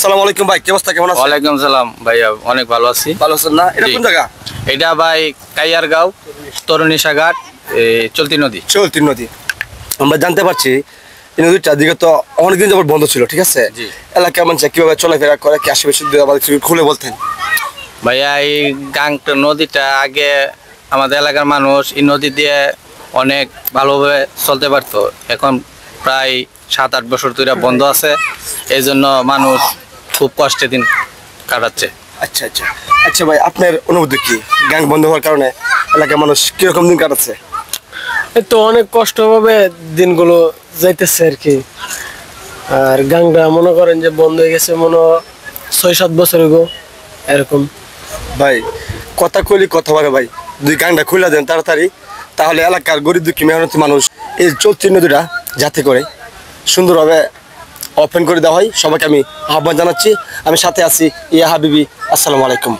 আসসালামু আলাইকুম ভাই, কি অবস্থা, কেমন আছেন? ওয়ালাইকুম সালাম ভাইয়া, অনেক ভালো আছি। ভালো আছেন না? এটা জি। কোন জায়গা? এটা ভাই কাইয়ারগাঁও তরুণীশাঘাট চলতি নদী। চলতি নদী। আমরা জানতে পারছি এই নদীর চারদিকে তো অনেকদিন যাবত বন্ধ ছিল, ঠিক আছে? জি। এলাকার মানুষ কিভাবে চলাফেরা করে, কি আশেপাশে যদি আমাদের একটু খুলে বলতেন। ভাইয়া এই গাংটা নদীটা আগে আমাদের এলাকার মানুষ এই নদী দিয়ে অনেক ভালোভাবে চলতে পারতো। এখন প্রায় 7-8 বছর ধরে বন্ধ আছে, এই জন্য মানুষ খুব কষ্টে দিন কাটাচ্ছে। আচ্ছা আচ্ছা আচ্ছা ভাই, আপনার অনুভূতি কি গ্যাং বন্ধ হওয়ার কারণে এলাকার মানুষ কিরকম দিন কাটাচ্ছে? এই তো অনেক কষ্টভাবে দিনগুলো যাইতেছে আর কি। আর গাংটা মনে করেন যে বন্ধ হয়ে গেছে 6-7 বছর আগে এরকম। ভাই কথা কইলি কথা বলে ভাই, যদি গাংটা খুলে দেন তাড়াতাড়ি, তাহলে এলাকার গরিব দুঃখী মেহনতি মানুষ এই চলতি নদীটা যাতে করে সুন্দরভাবে ওপেন করে দেওয়া হয়। সবাইকে আমি আহ্বান জানাচ্ছি। আমি সাথে আছি ইয়া হাবিবি। আসসালামু আলাইকুম।